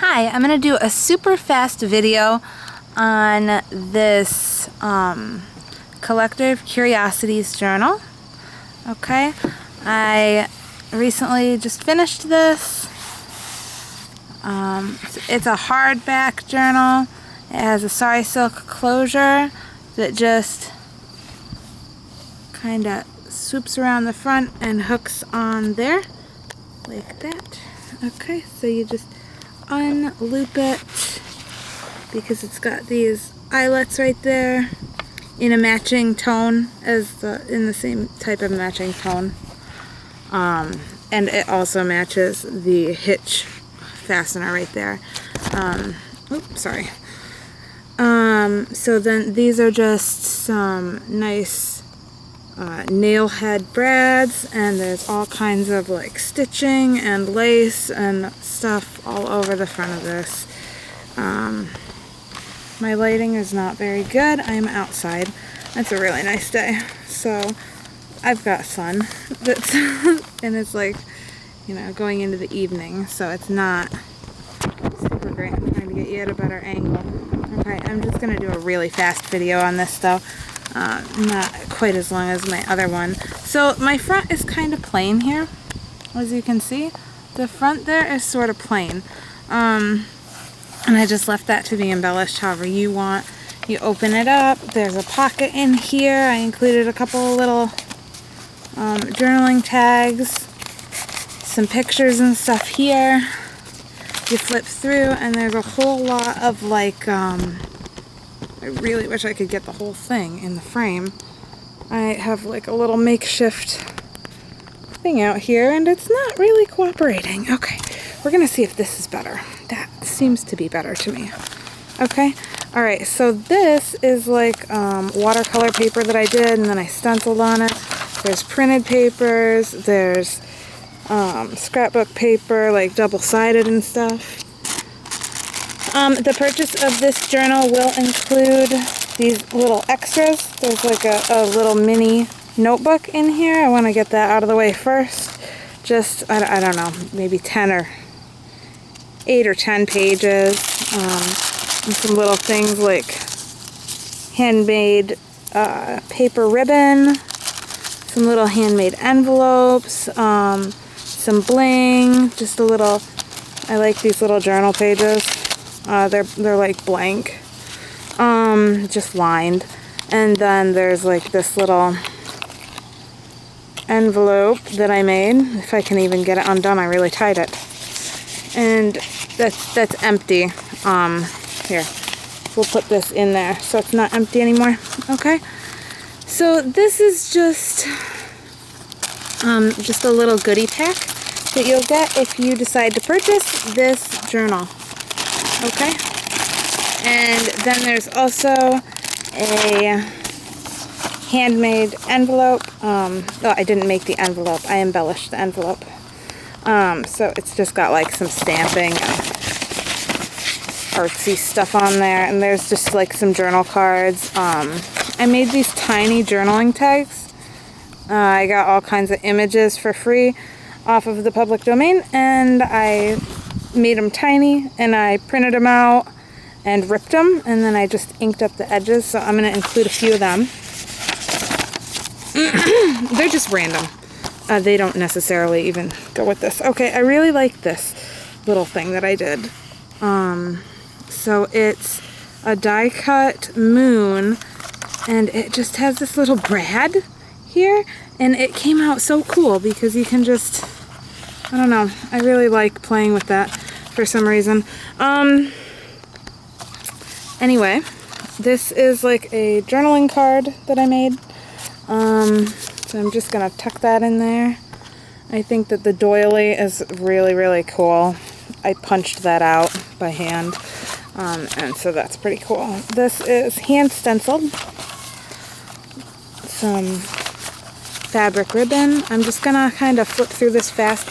Hi, I'm going to do a super fast video on this Collective Curiosities journal. Okay, I recently just finished this. It's a hardback journal. It has a sari silk closure that just kind of swoops around the front and hooks on there like that. Okay, so you just unloop it because it's got these eyelets right there in a matching tone as in the same type of matching tone, and it also matches the hitch fastener right there. Oops, sorry. So then these are just some nice nail head brads, and there's all kinds of like stitching and lace and stuff all over the front of this. My lighting is not very good. I'm outside. It's a really nice day, so I've got sun that's and it's like, you know, going into the evening, so it's not super great. I'm trying to get you at a better angle. Okay, I'm just gonna do a really fast video on this though. Not quite as long as my other one. So my front is kind of plain here, as you can see. The front there is sort of plain, and I just left that to be embellished however you want. You open it up, there's a pocket in here. I included a couple of little journaling tags, some pictures and stuff here. You flip through and there's a whole lot of like, I really wish I could get the whole thing in the frame. I have like a little makeshift thing out here and it's not really cooperating. Okay, we're gonna see if this is better. That seems to be better to me. Okay, all right, so this is like watercolor paper that I did and then I stenciled on it. There's printed papers, there's scrapbook paper, like double-sided and stuff. The purchase of this journal will include these little extras. There's like a little mini notebook in here. I want to get that out of the way first. Just, I don't know, maybe 10 or 8 or 10 pages. And some little things like handmade paper ribbon, some little handmade envelopes, some bling, just a little, I like these little journal pages. They're like blank, just lined. And then there's like this little envelope that I made. If I can even get it undone, I really tied it. And that's empty. Here, we'll put this in there so it's not empty anymore. Okay, so this is just a little goodie pack that you'll get if you decide to purchase this journal. Okay, and then there's also a handmade envelope. Oh, I didn't make the envelope, I embellished the envelope. So it's just got like some stamping and artsy stuff on there, and there's just like some journal cards. I made these tiny journaling tags. I got all kinds of images for free off of the public domain, and I made them tiny and I printed them out and ripped them, and then I just inked up the edges, so I'm going to include a few of them. They're just random. They don't necessarily even go with this. Okay, I really like this little thing that I did. So it's a die cut moon, and it just has this little brad here, and it came out so cool because you can just, I don't know, I really like playing with that for some reason. Anyway, this is like a journaling card that I made. So I'm just gonna tuck that in there. I think that the doily is really, really cool. I punched that out by hand, and so that's pretty cool. This is hand stenciled. Some fabric ribbon. I'm just gonna kind of flip through this fast.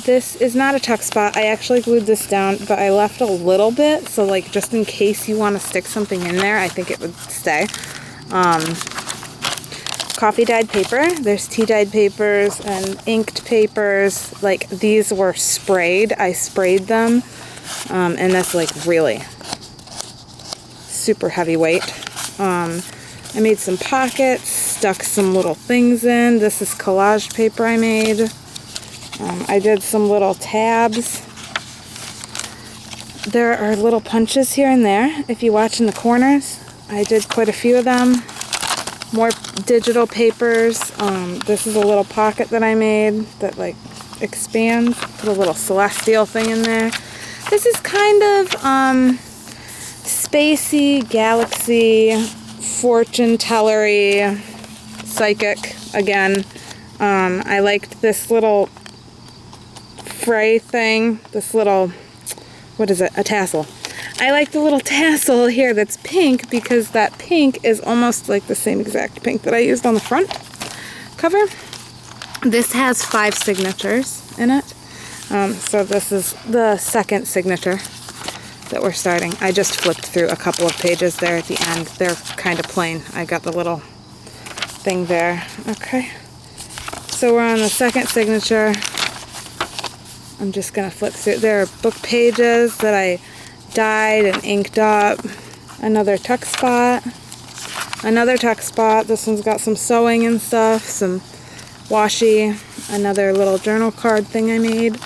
This is not a tuck spot. I actually glued this down, but I left a little bit, so like just in case you want to stick something in there, I think it would stay. Coffee dyed paper. There's tea dyed papers and inked papers. Like these were sprayed. I sprayed them And that's like really super heavyweight. I made some pockets, stuck some little things in. This is collage paper I made. I did some little tabs. There are little punches here and there. If you watch in the corners, I did quite a few of them. More digital papers. This is a little pocket that I made that like expands. Put a little celestial thing in there. This is kind of spacey, galaxy, fortune tellery, psychic again. I liked this little fray thing, this little, what is it, a tassel. I like the little tassel here that's pink because that pink is almost like the same exact pink that I used on the front cover. This has 5 signatures in it. So this is the second signature that we're starting. I just flipped through a couple of pages there at the end. They're kind of plain. I got the little thing there. Okay. So we're on the second signature. I'm just going to flip through. There are book pages that I dyed and inked up. Another tuck spot. Another tuck spot. This one's got some sewing and stuff. Some washi. Another little journal card thing I made.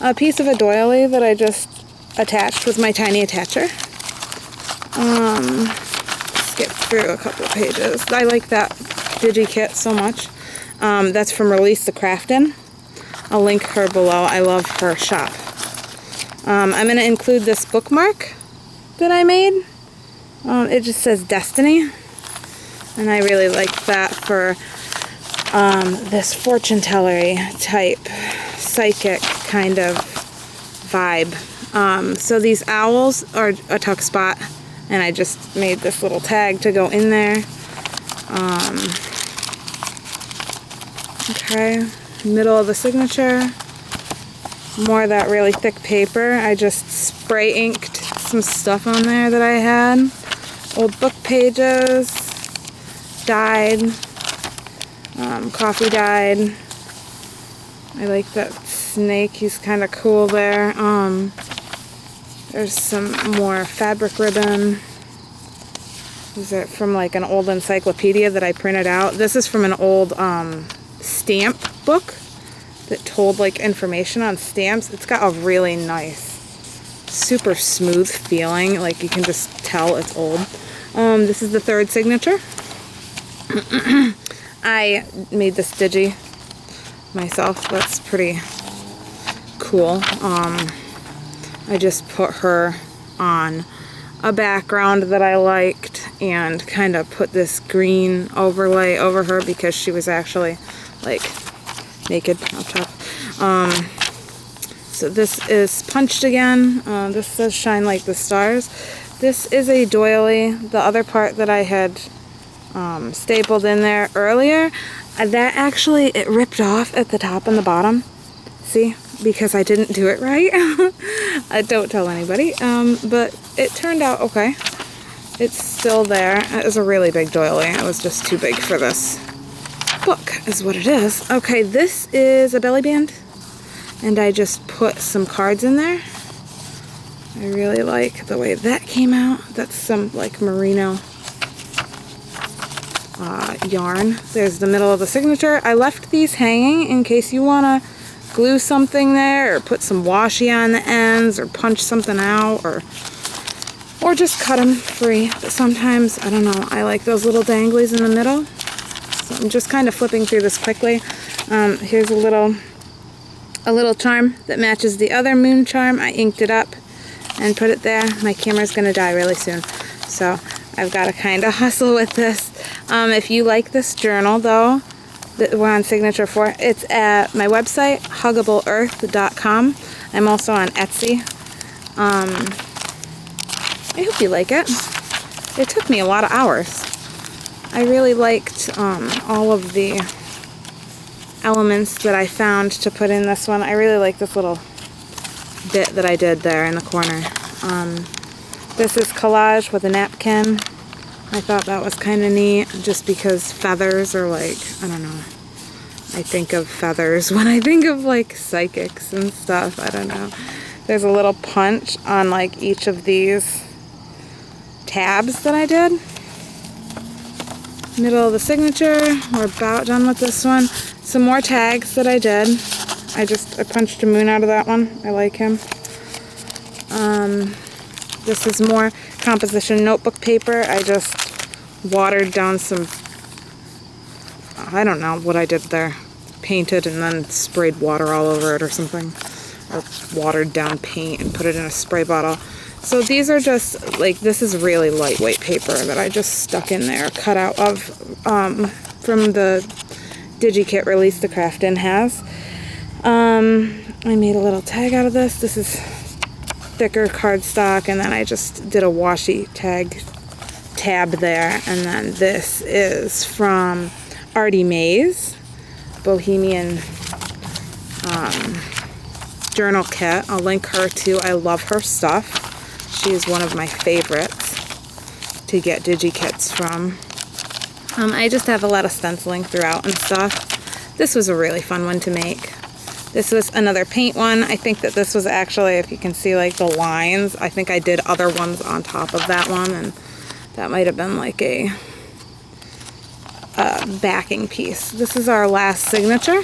A piece of a doily that I just attached with my tiny attacher. Skip through a couple of pages. I like that digi kit so much. That's from Releasethecraftin. I'll link her below. I love her shop. I'm going to include this bookmark that I made. It just says Destiny. And I really like that for this fortune tellery type psychic kind of vibe. So these owls are a tuck spot, and I just made this little tag to go in there. Okay, middle of the signature. More of that really thick paper. I just spray inked some stuff on there that I had. Old book pages, dyed, coffee dyed. I like that snake, he's kind of cool there. There's some more fabric ribbon. These are from like an old encyclopedia that I printed out. This is from an old stamp book that told like information on stamps. It's got a really nice, super smooth feeling. Like you can just tell it's old. This is the third signature. I made this digi myself. That's pretty cool. I just put her on a background that I liked and kind of put this green overlay over her because she was actually like naked up top. So this is punched again. This says shine like the stars. This is a doily. The other part that I had stapled in there earlier, that actually, it ripped off at the top and the bottom. See? Because I didn't do it right. I don't tell anybody. But it turned out okay. It's still there. It was a really big doily. It was just too big for this book, is what it is. Okay, this is a belly band. And I just put some cards in there. I really like the way that came out. That's some like merino yarn. There's the middle of the signature. I left these hanging in case you want to glue something there or put some washi on the ends or punch something out or just cut them free. But sometimes, I don't know, I like those little danglies in the middle. So I'm just kind of flipping through this quickly. Here's a little charm that matches the other moon charm. I inked it up and put it there. My camera's gonna die really soon, so I've got to kind of hustle with this. If you like this journal though, that we're on signature for, it's at my website, huggableearth.com. I'm also on Etsy. I hope you like it. It took me a lot of hours. I really liked all of the elements that I found to put in this one. I really like this little bit that I did there in the corner. This is collage with a napkin. I thought that was kind of neat just because feathers are like, I don't know. I think of feathers when I think of like psychics and stuff. I don't know. there's a little punch on like each of these tabs that I did. Middle of the signature, we're about done with this one. Some more tags that I did. I punched a moon out of that one. I like him. This is more composition notebook paper. I just watered down some, I don't know what I did there. Painted and then sprayed water all over it or something. Or watered down paint and put it in a spray bottle. So these are just, like, this is really lightweight paper that I just stuck in there, cut out of, from the DigiKit Releasethecraftin has. I made a little tag out of this. This is thicker cardstock, and then I just did a washi tab there. And then this is from ArtyMaze, Bohemian journal kit. I'll link her too. I love her stuff. She is one of my favorites to get DigiKits from. I just have a lot of stenciling throughout and stuff. This was a really fun one to make. This was another paint one. I think that this was actually, if you can see like the lines, I think I did other ones on top of that one, and that might have been like a backing piece. This is our last signature.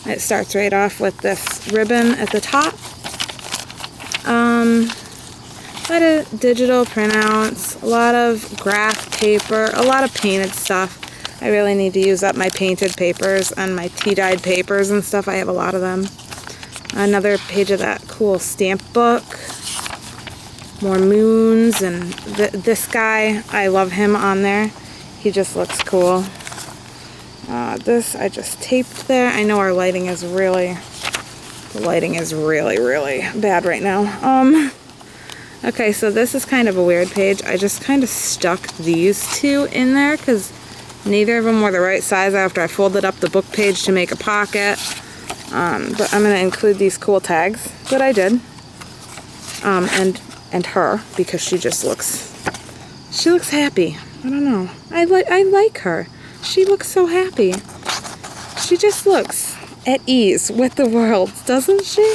It starts right off with this ribbon at the top. A lot of digital printouts, a lot of graph paper, a lot of painted stuff. I really need to use up my painted papers and my tea-dyed papers and stuff. I have a lot of them. Another page of that cool stamp book. More moons, and this guy, I love him on there. He just looks cool. This I just taped there. I know our lighting is really, the lighting is really, really bad right now. Okay, so this is kind of a weird page. I just kind of stuck these two in there because neither of them were the right size after I folded up the book page to make a pocket. But I'm going to include these cool tags that I did. And her, because she just looks, she looks happy. I don't know. I like her. She looks so happy. She just looks at ease with the world, doesn't she?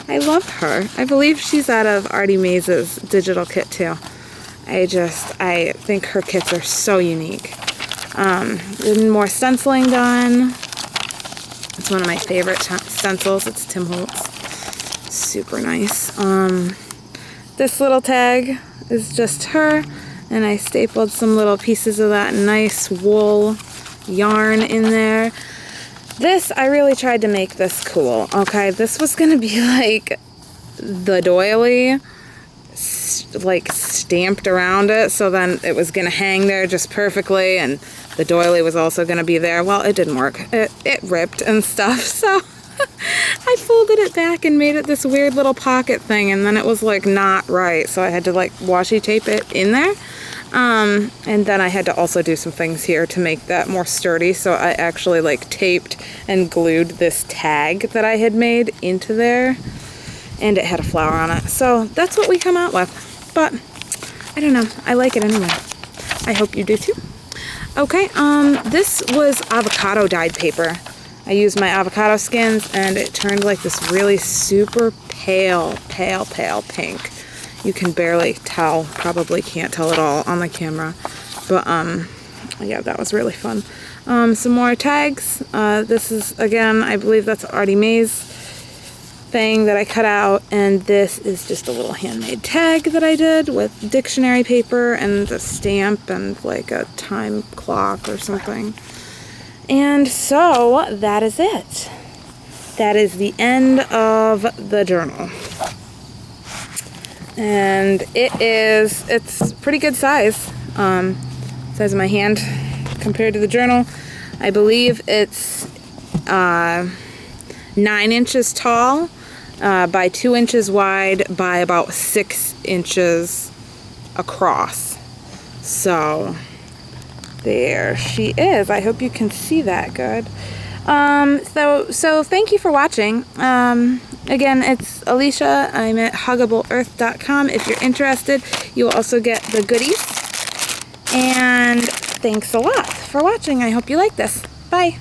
I love her. I believe she's out of ArtyMaze's digital kit too. I think her kits are so unique. More stenciling done. It's one of my favorite stencils. It's Tim Holtz. Super nice. This little tag is just her, and I stapled some little pieces of that nice wool yarn in there. This, I really tried to make this cool, okay? This was gonna be like the doily, like stamped around it, so then it was gonna hang there just perfectly, and the doily was also gonna be there. Well, it didn't work. It ripped and stuff, so I folded it back and made it this weird little pocket thing, and then it was like not right, so I had to like washi tape it in there. And then I had to also do some things here to make that more sturdy, so I actually like taped and glued this tag that I had made into there, and it had a flower on it. So that's what we come out with, but I don't know, I like it anyway. I hope you do too. Okay, this was avocado dyed paper. I used my avocado skins, and it turned like this really super pale pink. You can barely tell, probably can't tell at all on the camera, but yeah, that was really fun. Some more tags. This is, again, I believe that's ArtyMaze thing that I cut out, and this is just a little handmade tag that I did with dictionary paper and a stamp and like a time clock or something. And so that is it. That is the end of the journal. And it's pretty good size. Size of my hand compared to the journal. I believe it's 9 inches tall by 2 inches wide by about 6 inches across. So there she is. I hope you can see that good. So thank you for watching. Again, it's Alicia. I'm at huggableearth.com. If you're interested, you will also get the goodies. And thanks a lot for watching. I hope you like this. Bye.